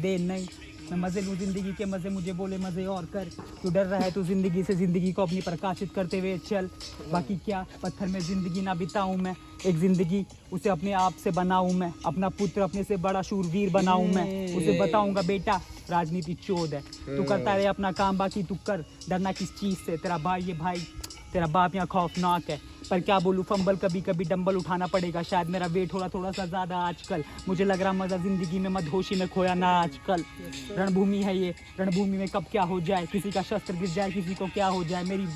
दे नहीं, मैं मज़े लूँ ज़िंदगी के मज़े, मुझे बोले मज़े और कर। तू डर रहा है तो ज़िंदगी से, ज़िंदगी को अपनी प्रकाशित करते हुए चल। बाकी क्या पत्थर में ज़िंदगी ना बिताऊँ मैं, एक ज़िंदगी उसे अपने आप से बनाऊँ मैं। अपना पुत्र अपने से बड़ा शूरवीर बनाऊँ मैं। उसे बताऊँगा बेटा राजनीति चोद है, तू करता रहे अपना काम, बाकी तू कर, डरना किस चीज़ से। तेरा भाई ये भाई, तेरा बाप यहाँ खौफनाक है। पर क्या बोलूँ, फंबल कभी कभी डंबल उठाना पड़ेगा, शायद मेरा वेट हो रहा थोड़ा सा ज़्यादा आजकल। मुझे लग रहा मज़ा ज़िंदगी में मदहोशी में खोया ना आजकल। रणभूमि है ये, रणभूमि में कब क्या हो जाए, किसी का शस्त्र गिर जाए, किसी को क्या हो जाए। मेरी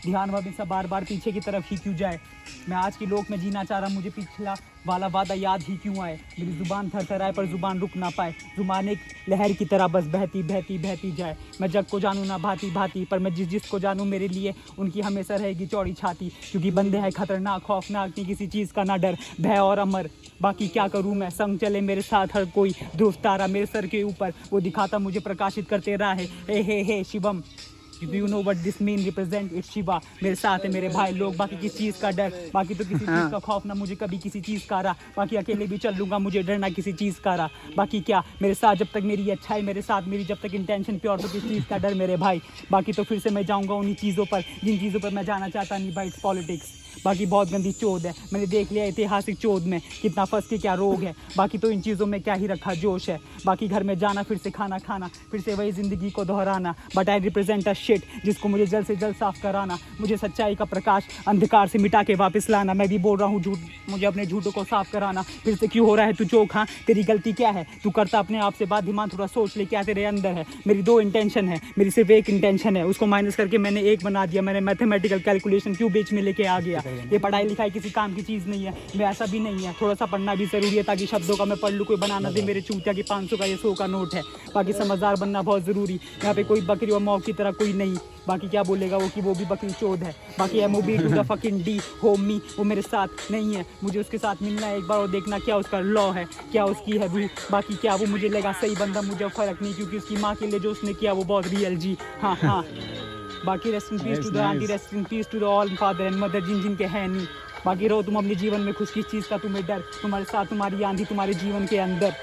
ध्यान हमेशा बार बार पीछे की तरफ ही क्यों जाए। मैं आज की लोक में जीना चाह रहा, मुझे पिछला वाला वादा याद ही क्यों आए। मेरी ज़ुबान थरथराए पर ज़ुबान रुक ना पाए, ज़ुबान एक लहर की तरह बस बहती बहती बहती जाए। मैं जग को जानूँ ना भांति भांति, पर मैं जिसको जानूँ मेरे लिए उनकी हमेशा रहेगी चौड़ी छाती। क्योंकि बंदे हैं खतरनाक खौफनाक, नहीं किसी चीज़ का ना डर भय और अमर। बाकी क्या करूँ मैं, संग चले मेरे साथ हर कोई, ध्रुव तारा मेरे सर के ऊपर, वो दिखाता मुझे प्रकाशित करते राहे। हे Shivam, Do you know what this mean represent? It's Shiva। मेरे साथ है मेरे भाई लोग, बाकी किस चीज़ का डर, बाकी तो किसी चीज़ का खौफ ना मुझे कभी किसी चीज़ का रहा। बाकी अकेले भी चल लूँगा, मुझे डरना किसी चीज़ का रहा। बाकी क्या मेरे साथ जब तक मेरी अच्छाई, मेरे साथ मेरी जब तक इंटेंशन प्योर, तो किस चीज़ का डर मेरे भाई। बाकी तो फिर से मैं जाऊँगा उन्हीं चीज़ों पर जिन चीज़ों पर मैं जाना चाहता नहीं भाई, पॉलिटिक्स। बाकी बहुत गंदी चोद है, मैंने देख लिया ऐतिहासिक चोद में कितना फंस के क्या रोग है। बाकी तो इन चीज़ों में क्या ही रखा जोश है। बाकी घर में जाना, फिर से खाना खाना, फिर से वही ज़िंदगी को दोहराना। But I represent a shit जिसको मुझे जल्द से जल्द साफ कराना। मुझे सच्चाई का प्रकाश अंधकार से मिटा के वापस लाना। मैं भी बोल रहा हूँ झूठ, मुझे अपने झूठों को साफ कराना। फिर से क्यों हो रहा है तू चौक, हाँ तेरी गलती क्या है, तू करता अपने आप से बात, दिमाग थोड़ा सोच ले क्या तेरे अंदर है। मेरी दो इंटेंशन है, मेरी सिर्फ एक इंटेंशन है, उसको माइनस करके मैंने एक बना दिया। मैंने मैथमेटिकल कैलकुलेशन क्यों बीच में लेके आ गया। ये पढ़ाई लिखाई किसी काम की चीज़ नहीं है, वैसा भी नहीं है, थोड़ा सा पढ़ना भी ज़रूरी है ताकि शब्दों का मैं पढ़ लूँ। कोई बनाना दे मेरे चूतिया की 500 का ये 100 का नोट है। बाकी समझदार बनना बहुत ज़रूरी, यहाँ पे कोई बकरी और मौक की तरह कोई नहीं। बाकी क्या बोलेगा वो कि वो भी बकरी चोद है। बाकी MOB to the fucking D homie, वो मेरे साथ नहीं है, मुझे उसके साथ मिलना है एक बार और देखना क्या उसका लॉ है, क्या उसकी है रूह। बाकी क्या वो मुझे लगा सही बंदा, मुझे फ़र्क नहीं, क्योंकि उसकी माँ के लिए जो उसने किया वो बहुत रियल जी। हाँ बाकी rest in peace to the auntie, rest in peace to the all father and mother जिन के हैं नहीं। बाकी रहो तुम अपने जीवन में खुश, किस चीज़ का तुम्हें डर, तुम्हारे साथ तुम्हारी आंधी तुम्हारे जीवन के अंदर।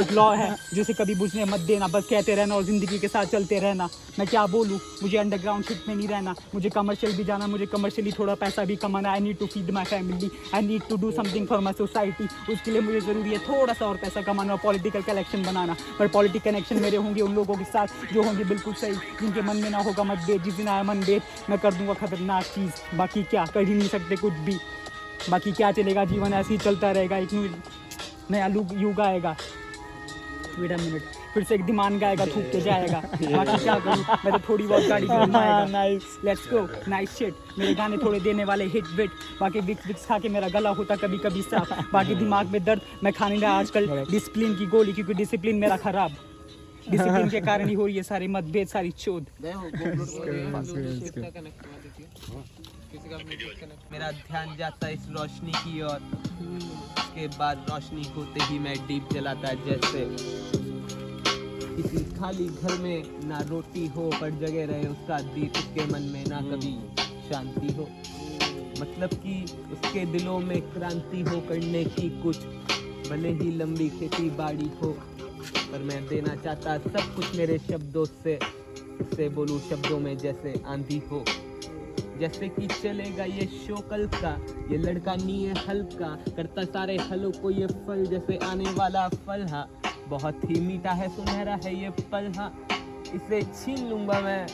एक लॉ है जिसे कभी बुझने मत देना, बस कहते रहना और ज़िंदगी के साथ चलते रहना। मैं क्या बोलूँ, मुझे अंडरग्राउंड शिट में नहीं रहना, मुझे कमर्शियल भी जाना, मुझे कमर्शियली थोड़ा पैसा भी कमाना। I need to feed my family, I need to do something for my society. उसके लिए मुझे ज़रूरी है थोड़ा सा और पैसा कमाना और पॉलिटिकल कनेक्शन बनाना। पर पॉलिटिकल कनेक्शन मेरे होंगे उन लोगों के साथ जो होंगे बिल्कुल सही, जिनके मन में ना होगा मतभेद। जिस दिन आया मनभेद मैं कर दूंगा खतरनाक चीज़। बाकी क्या कर ही नहीं सकते कुछ भी। बाकी क्या चलेगा, जीवन ऐसे ही चलता रहेगा। एक नया युग आएगा, वेट अ मिनट, फिर से एक दिमाग आएगा, थूक के जाएगा। बाकी क्या करूँ, मैं तो थोड़ी बहुत गाड़ी चलाएगा। Nice, let's go, nice shit. मेरे गाने थोड़े देने वाले हिट विट, बाकी विक्स खा के मेरा गला होता कभी कभी साफ। बाकी दिमाग में दर्द, मैं खाने लगा आजकल डिसिप्लिन की गोली, क्योंकि डिसिप्लिन मेरा खराब, डिसिप्लिन के कारण ही हो रही है सारे मतभेद, सारी चोद। मेरा ध्यान जाता इस रोशनी की ओर, उसके बाद रोशनी होते ही मैं डीप जलाता जैसे किसी खाली घर में ना रोटी हो पर जगे रहे उसका दीप, उसके मन में ना कभी शांति हो। मतलब कि उसके दिलों में क्रांति हो करने की कुछ, भले ही लंबी खेती बाड़ी हो, पर मैं देना चाहता सब कुछ मेरे शब्दों से बोलूं शब्दों में जैसे आंधी हो। जैसे कि चलेगा ये शो कल का, ये लड़का नहीं है हल्का, करता सारे हलों को ये फल जैसे आने वाला फल। हाँ बहुत ही मीठा है, सुनहरा है ये पल। हाँ इसे छीन लूँगा मैं,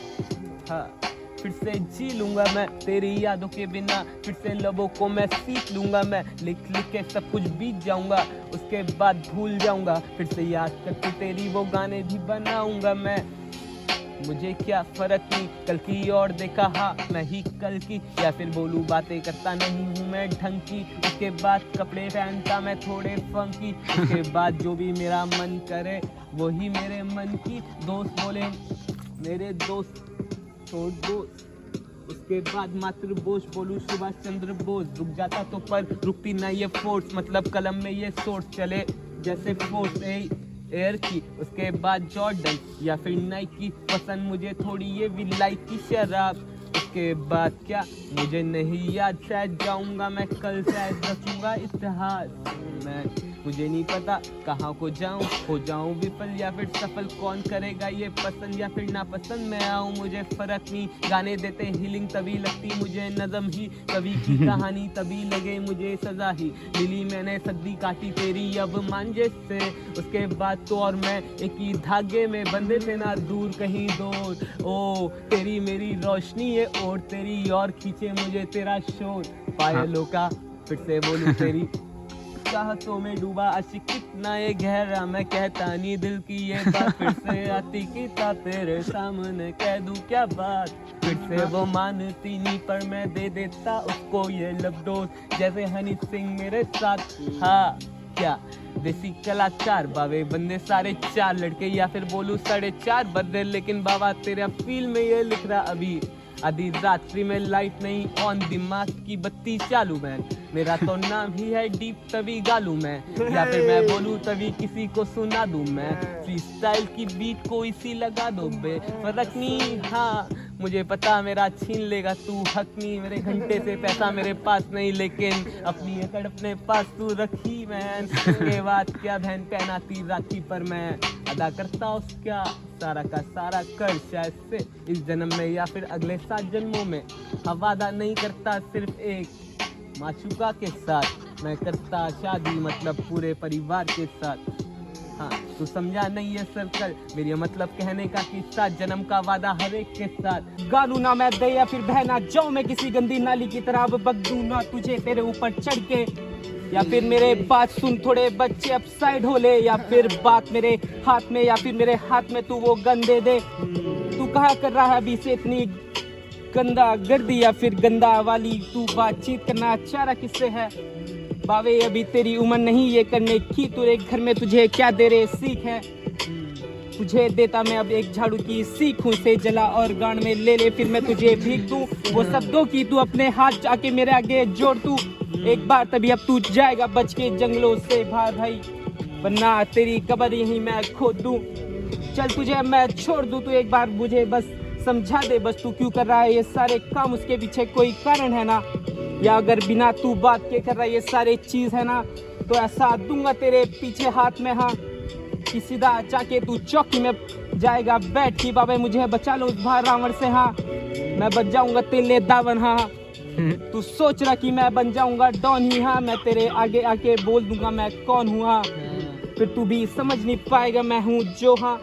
हाँ फिर से जी लूँगा मैं तेरी यादों के बिना। फिर से लबों को मैं सीख लूँगा मैं, लिख के सब कुछ बीत जाऊँगा, उसके बाद भूल जाऊँगा। फिर से याद करके तेरी वो गाने भी बनाऊँगा मैं। मुझे क्या फर्क नहीं कल की और देखा, हाँ मैं ही कल की, या फिर बोलूँ बातें करता नहीं हूँ मैं ढंग की। उसके बाद कपड़े पहनता मैं थोड़े फंकी, उसके बाद जो भी मेरा मन करे वही मेरे मन की। दोस्त बोले मेरे दोस्त छोड़ दोस्त, उसके बाद मातृ बोझ बोलूँ सुभाष चंद्र बोस। रुक जाता तो पर रुकती ना ये फोर्स, मतलब कलम में ये सोर्स चले जैसे फोर्स एयर की। उसके बाद जॉर्डन या फिर नाइकी, पसंद मुझे थोड़ी ये विलायती शराब। उसके बाद क्या मुझे नहीं याद, शायद जाऊंगा मैं कल, शायद रखूंगा इतिहास मैं। मुझे नहीं पता कहाँ को जाऊँ, हो जाऊँ विफल या फिर सफल, कौन करेगा ये पसंद या फिर नापसंद, मैं आऊँ मुझे फर्क नहीं, गाने देते हीलिंग तभी लगती मुझे नज़म ही, कभी की कहानी तभी लगे मुझे सजा ही, मिली मैंने सदी काटी तेरी अब मांझे से, उसके बाद तो और मैं एक ही धागे में बंधे थे ना दूर कहीं दूर, ओ तेरी मेरी रोशनी है और तेरी और खींचे मुझे तेरा शोर, पायलों का फिर से बोलूं तेरी चाहतों में डूबा आशिक कितना ये गहरा, मैं कहता नहीं दिल की ये बात, फिर से आती की था तेरे सामने कह दूं क्या बात, फिर से वो मानती नहीं पर मैं दे देता उसको ये लब डोज, जैसे हनी सिंह मेरे साथ, हाँ क्या देसी कलाकार बावे बंदे सारे 4 लड़के या फिर बोलूं 4.5 बंदे, लेकिन बाबा तेरा फील में ये लिख रहा अभी आधी रात्रि में लाइट नहीं ऑन, दिमाग की बत्ती चालू मैन, मेरा तो नाम ही है डीप तभी गालू मैं, या फिर मैं बोलूं तभी किसी को सुना दूं मैं, फ्री स्टाइल की बीट को इसी लगा दो बे फर्क नहीं, हाँ मुझे पता मेरा छीन लेगा तू हक नहीं, मेरे घंटे से पैसा मेरे पास नहीं, लेकिन अपनी एकड़ अपने पास तू रखी मैन, उसके बाद क्या बहन पहनाती राखी पर मैं अदा करता उसका सारा का सारा कर, शायद से इस जन्म में या फिर अगले 7 जन्मों में, वादा नहीं करता सिर्फ एक माशूका के साथ, मैं करता शादी मतलब पूरे परिवार के साथ, हाँ तू समझा नहीं है सर्कल, मेरी मतलब कहने का कि 7 जन्म का वादा हर एक के साथ, गालू ना मैं दे या फिर बहना जाऊं मैं किसी गंदी नाली की तरह, अब बक दूं ना तुझे तेरे ऊपर चढ़ के, या फिर मेरे बात सुन थोड़े बच्चे अप साइड हो ले, या फिर बात मेरे हाथ में या फिर मेरे हाथ में तू वो गन दे दे, तू कहा कर रहा है अभी से इतनी गंदा गर्दी या फिर गंदा वाली तू बातचीत करना चाह रहा किससे है, बावे अभी तेरी उम्र नहीं ये करने की, तेरे घर में तुझे क्या दे रहे सीख है, तुझे देता मैं अब एक झाड़ू की सीख हूँ से जला और गांड में ले ले फिर मैं तुझे भीग दूँ, वो शब्दों की तू अपने हाथ जाके मेरे आगे जोड़ तू एक बार, तभी अब तू जाएगा बच के जंगलों से बाहर भाई, वरना तेरी कब्र यहीं मैं खोद दूँ, चल तुझे अब मैं छोड़ दूँ, तू एक बार मुझे बस समझा दे बस तू क्यों कर रहा है ये सारे काम, उसके पीछे कोई कारण है ना, या अगर बिना तू बात के कर रहा है ये सारे चीज है ना, तो ऐसा दूंगा तेरे पीछे हाथ में, हाँ कि सीधा जाके तू चौकी में जाएगा बैठ की, बाबा मुझे बचा लो उस भाई रावण से, हाँ मैं बच जाऊंगा तेरे दावन, हाँ तू सोच रहा कि मैं बन जाऊंगा डॉन ही, हाँ मैं तेरे आगे आके बोल दूंगा मैं कौन हूँ, हाँ फिर तू भी समझ नहीं पाएगा मैं हूँ जो, हाँ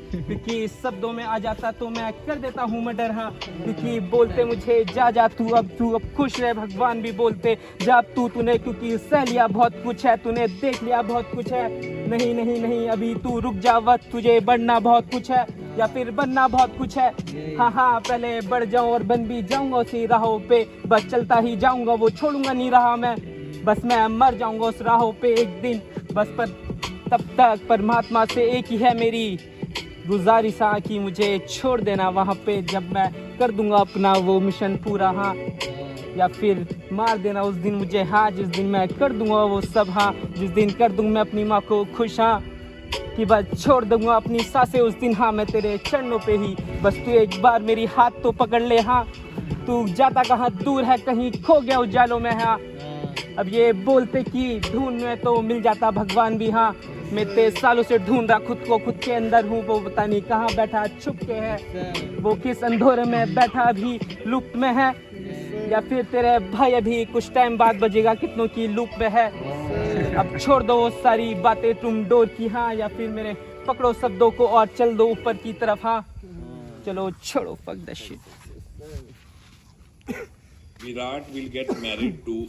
क्योंकि शब्दों में आ जाता तो मैं कर देता हूँ मर्डर, हाँ क्योंकि बोलते मुझे जा जा तू अब खुश रहे, भगवान भी बोलते जा अब तूने क्योंकि सह लिया बहुत कुछ है, तूने देख लिया बहुत कुछ है, नहीं नहीं नहीं अभी तू रुक जा वक्त, तुझे बढ़ना बहुत कुछ है या फिर बनना बहुत कुछ है, हाँ हाँ पहले बढ़ जाऊँ और बन भी जाऊँगा उसी राहों पे, बस चलता ही जाऊँगा वो छोड़ूंगा नहीं रहा मैं, बस मैं मर जाऊँगा उस राहों पे एक दिन बस, पर तब तक परमात्मा से एक ही है मेरी गुजारिश, हाँ कि मुझे छोड़ देना वहाँ पे जब मैं कर दूंगा अपना वो मिशन पूरा, हाँ या फिर मार देना उस दिन मुझे, हाँ जिस दिन मैं कर दूंगा वो सब, हाँ जिस दिन कर दूंगा मैं अपनी माँ को खुश, हाँ कि बस छोड़ दूंगा अपनी सांसें उस दिन, हाँ मैं तेरे चरणों पे ही, बस तू एक बार मेरी हाथ तो पकड़ ले, हाँ तू जाता कहाँ दूर है कहीं खो गया उजालों में, हाँ अब ये बोलते कि ढूंढ में तो मिल जाता भगवान भी, हाँ मैं इतने सालों से ढूंढ रहा खुद को, खुद के अंदर हूँ वो पता नहीं कहाँ बैठा छुप के है, वो किस अंधेरे में बैठा अभी लुप्त में है, या फिर तेरे भाई अभी कुछ टाइम बाद बजेगा कितनों की लूप में है, अब छोड़ दो वो सारी बातें तुम डोर की, हाँ या फिर मेरे पकड़ो शब्दों को और चल दो ऊपर की तरफ, हाँ चलो छोड़ो fuck the shit. Virat will get married to